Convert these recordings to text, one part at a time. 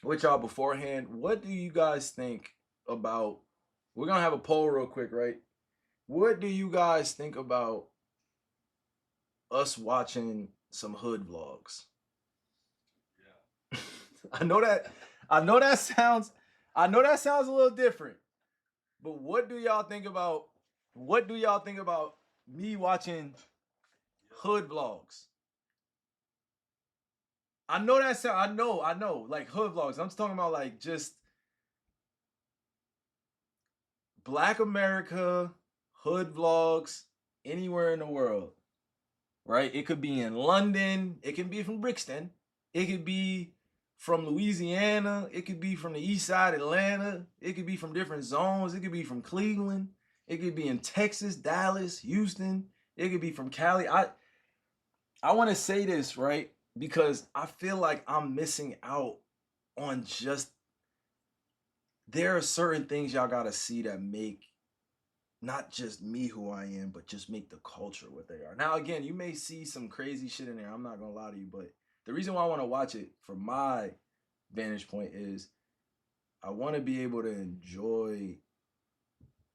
with y'all beforehand. What do you guys think about? We're gonna have a poll real quick, right? What do you guys think about us watching some hood vlogs? I know that I know that sounds I know that sounds a little different. But what do y'all think about me watching hood vlogs? I know that sound I know, like hood vlogs. I'm just talking about like just Black America hood vlogs anywhere in the world. Right? It could be in London, it can be from Brixton, it could be from Louisiana, it could be from the east side Atlanta, it could be from different zones, it could be from Cleveland, it could be in Texas, Dallas, Houston, it could be from Cali. I want to say this, right? Because I feel like I'm missing out on just there are certain things y'all got to see that make not just me who I am, but just make the culture what they are. Now, again, you may see some crazy shit in there. I'm not gonna lie to you, but the reason why I want to watch it from my vantage point is I want to be able to enjoy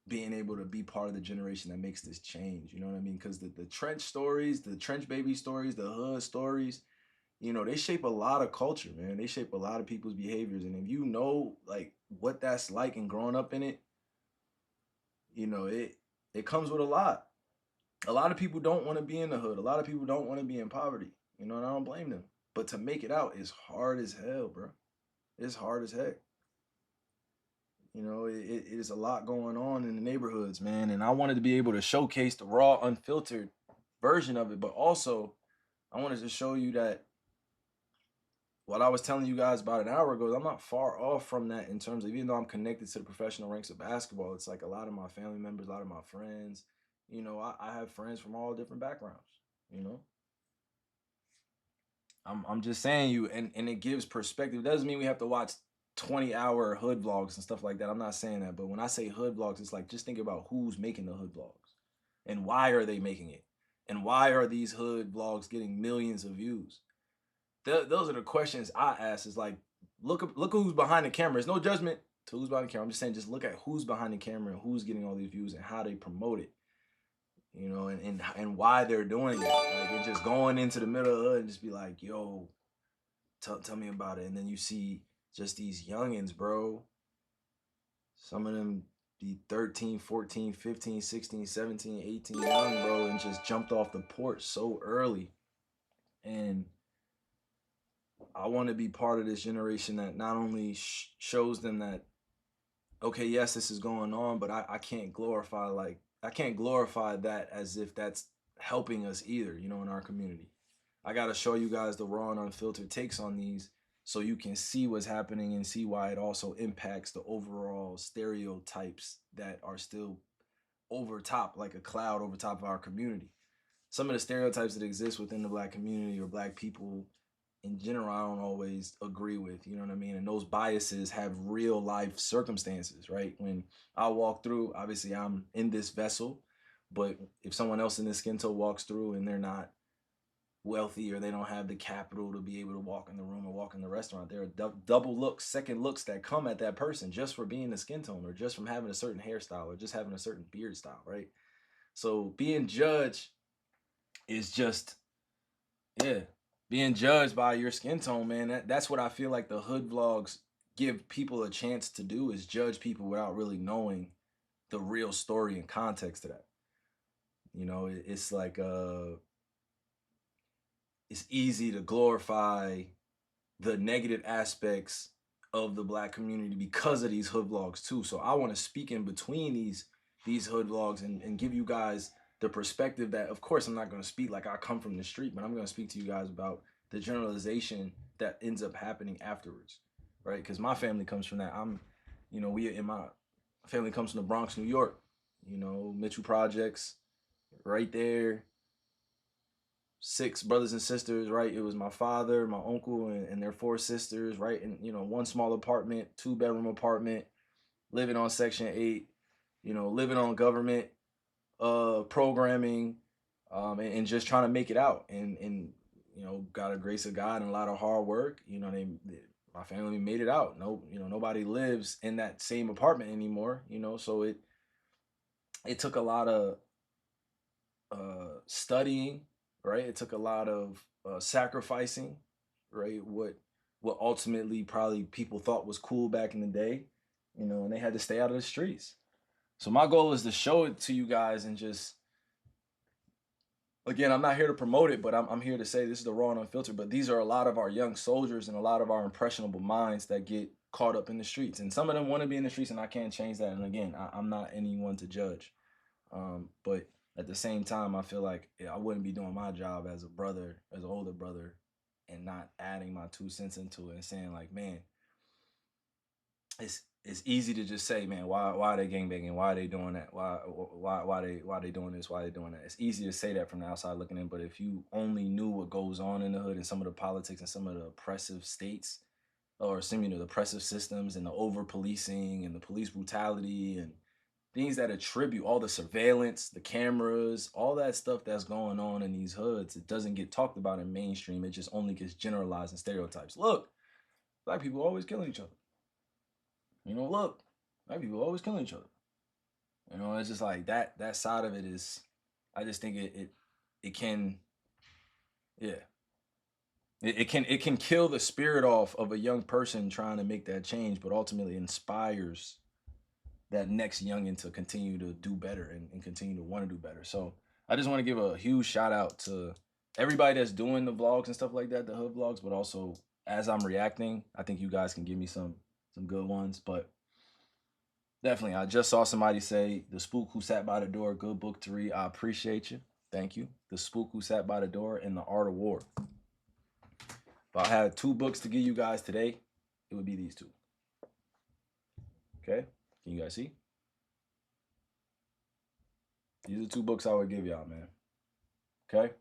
being able to be part of the generation that makes this change. You know what I mean? Because the trench stories, the trench baby stories, the hood stories, they shape a lot of culture, man. They shape a lot of people's behaviors. And if you know like what that's like and growing up in it, it comes with a lot. A lot of people don't want to be in the hood. A lot of people don't want to be in poverty. And I don't blame them. But to make it out is hard as hell, bro. It's hard as heck. It is a lot going on in the neighborhoods, man. And I wanted to be able to showcase the raw, unfiltered version of it. But also, I wanted to show you that what I was telling you guys about an hour ago, I'm not far off from that in terms of even though I'm connected to the professional ranks of basketball, it's like a lot of my family members, a lot of my friends, I have friends from all different backgrounds, you know. I'm just saying you and it gives perspective. It doesn't mean we have to watch 20-hour hood vlogs and stuff like that. I'm not saying that, but when I say hood vlogs, it's like just think about who's making the hood vlogs and why are they making it? And why are these hood vlogs getting millions of views? Those are the questions I ask. Is like, look who's behind the camera. There's no judgment to who's behind the camera. I'm just saying, just look at who's behind the camera and who's getting all these views and how they promote it. And why they're doing it. Like, it's just going into the middle of the hood and just be like, yo, tell me about it. And then you see just these youngins, bro. Some of them be 13, 14, 15, 16, 17, 18 young, bro, and just jumped off the porch so early. And I want to be part of this generation that not only shows them that, okay, yes, this is going on, but I can't glorify that as if that's helping us either, in our community. I got to show you guys the raw and unfiltered takes on these so you can see what's happening and see why it also impacts the overall stereotypes that are still over top, like a cloud over top of our community. Some of the stereotypes that exist within the Black community or Black people in general, I don't always agree with, you know what I mean? And those biases have real life circumstances, right? When I walk through, obviously I'm in this vessel, but if someone else in this skin tone walks through and they're not wealthy or they don't have the capital to be able to walk in the room or walk in the restaurant, there are double looks, second looks that come at that person just for being a skin tone or just from having a certain hairstyle or just having a certain beard style, right? So being judged is just, yeah, being judged by your skin tone, man. That's what I feel like the hood vlogs give people a chance to do, is judge people without really knowing the real story and context to that. It's like it's easy to glorify the negative aspects of the Black community because of these hood vlogs too. So I want to speak in between these hood vlogs and give you guys the perspective that, of course, I'm not going to speak like I come from the street, but I'm going to speak to you guys about the generalization that ends up happening afterwards, right? Because my family comes from that. My family comes from the Bronx, New York, Mitchell Projects, right there. 6 brothers and sisters, right? It was my father, my uncle, and their 4 sisters, right? And, one small apartment, 2-bedroom apartment, living on Section 8, living on government programming, and just trying to make it out. And got a grace of God and a lot of hard work. my family made it out. No, nobody lives in that same apartment anymore. So it took a lot of studying, right? It took a lot of sacrificing, right? What ultimately probably people thought was cool back in the day, and they had to stay out of the streets. So my goal is to show it to you guys and just, again, I'm not here to promote it, but I'm here to say this is the raw and unfiltered. But these are a lot of our young soldiers and a lot of our impressionable minds that get caught up in the streets, and some of them want to be in the streets, and I can't change that. And again, I'm not anyone to judge, but at the same time, I feel like I wouldn't be doing my job as a brother, as an older brother, and not adding my 2 cents into it and saying like, man, it's easy to just say, man, why are they gangbanging? Why are they doing that? Why they doing this? Why are they doing that? It's easy to say that from the outside looking in, but if you only knew what goes on in the hood and some of the politics and some of the oppressive states, or some the oppressive systems and the over policing and the police brutality and things that attribute all the surveillance, the cameras, all that stuff that's going on in these hoods, it doesn't get talked about in mainstream. It just only gets generalized in stereotypes. Look, black people always killing each other. Look, black people always killing each other. It's just like that side of it is, I just think it can, yeah. It can kill the spirit off of a young person trying to make that change, but ultimately inspires that next youngin to continue to do better and continue to want to do better. So I just want to give a huge shout out to everybody that's doing the vlogs and stuff like that, the hood vlogs, but also as I'm reacting, I think you guys can give me some good ones. But definitely, I just saw somebody say The Spook Who Sat by the Door, good book to read. I appreciate you. Thank you. The Spook Who Sat by the Door and The Art of War. If I had 2 books to give you guys today, it would be these 2. Okay? Can you guys see? These are 2 books I would give y'all, man. Okay?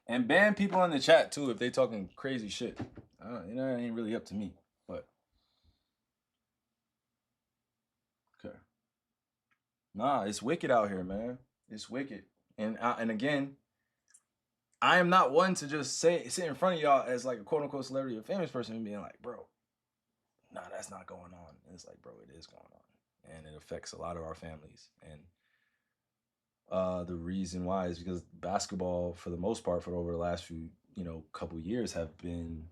And ban people in the chat too if they talking crazy shit. It ain't really up to me. But okay. Nah, it's wicked out here, man. It's wicked. And again, I am not one to just sit in front of y'all as like a quote unquote celebrity or famous person and being like, bro, nah, that's not going on. And it's like, bro, it is going on. And it affects a lot of our families. And the reason why is because basketball, for the most part, for over the last few, couple years, have been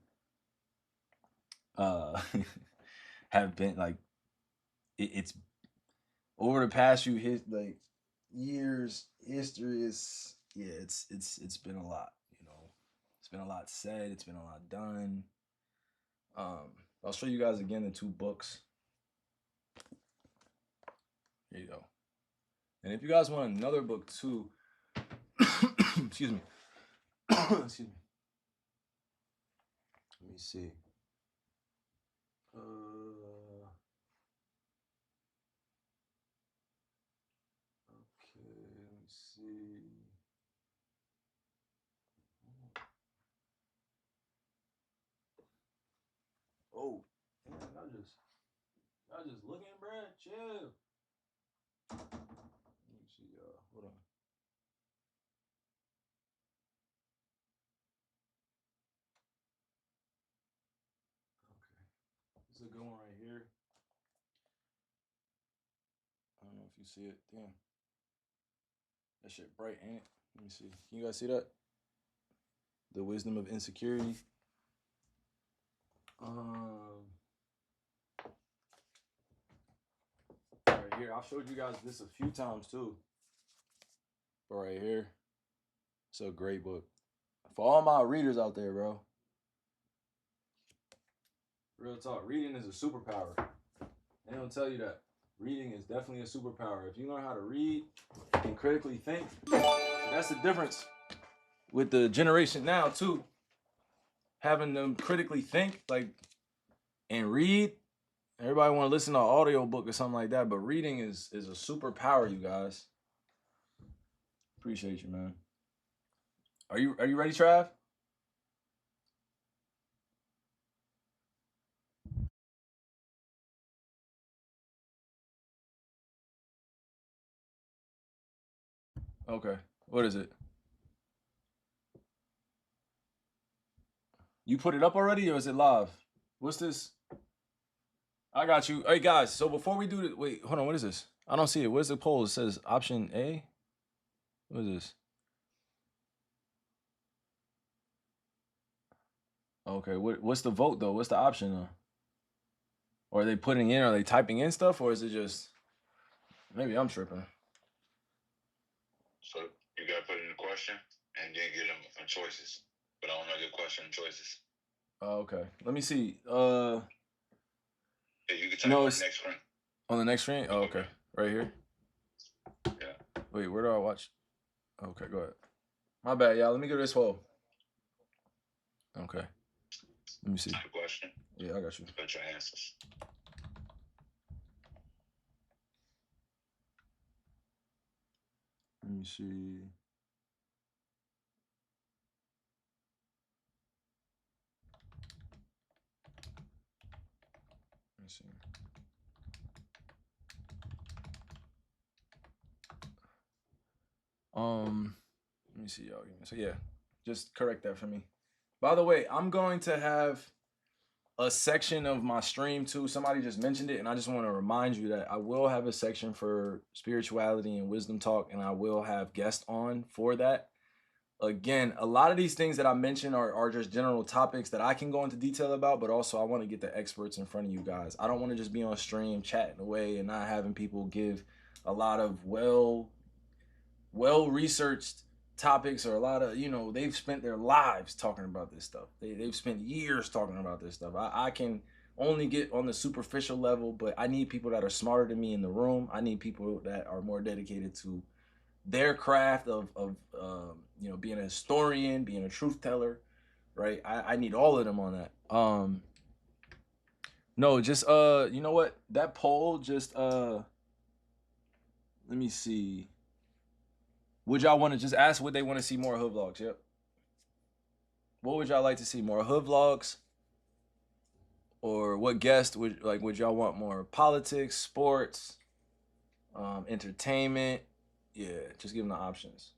have been like it's over the past few years. History is it's been a lot. It's been a lot said. It's been a lot done. I'll show you guys again the 2 books. Here you go. And if you guys want another book too, excuse me. Excuse me. Let me see. Okay, let me see. Oh, man, y'all just looking, bruh. Chill. Let me see, y'all. Hold on. Okay. This is a good one right here. I don't know if you see it. Damn. That shit bright, ain't it? Let me see. Can you guys see that? The Wisdom of Insecurity. Right here. I've showed you guys this a few times too. But right here. It's a great book. For all my readers out there, bro. Real talk. Reading is a superpower. They don't tell you that. Reading is definitely a superpower. If you learn how to read and critically think, that's the difference with the generation now too. Having them critically think and read. Everybody want to listen to an audio book or something like that, but reading is a superpower, you guys. Appreciate you, man. Are you ready, Trav? Okay. What is it? You put it up already, or is it live? What's this? I got you. Hey guys, so before we do it, wait, hold on. What is this? I don't see it. What is the poll? It says option A. What is this? Okay, what's the vote though? What's the option though? Or are they putting in? Are they typing in stuff, or is it just? Maybe I'm tripping. So you gotta put in the question and then get them choices. But I don't know your question and choices. Oh, okay. Let me see. Yeah, you can type No, on the it's next screen. on the next screen. Oh, okay. Right here. Yeah. Wait, where do I watch? Okay, go ahead. My bad, y'all. Let me go to this poll. Okay. Let me see. Type question. Yeah, I got you. Put your answers. Let me see. Let me see. Let me see, y'all. So yeah, just correct that for me. By the way, I'm going to have a section of my stream too. Somebody just mentioned it, and I just want to remind you that I will have a section for spirituality and wisdom talk, and I will have guests on for that. Again, a lot of these things that I mentioned are just general topics that I can go into detail about, but also I want to get the experts in front of you guys. I don't want to just be on stream chatting away and not having people give a lot of well researched topics, or a lot of, they've spent their lives talking about this stuff. They've spent years talking about this stuff. I can only get on the superficial level, but I need people that are smarter than me in the room. I need people that are more dedicated to their craft of being a historian, being a truth teller, right? I need all of them on that. No, just you know what? That poll just let me see. Would y'all want to just ask, would they want to see more hood vlogs? Yep. What would y'all like to see? More hood vlogs? Or what guest would y'all want more? Politics, sports, entertainment? Yeah, just give them the options.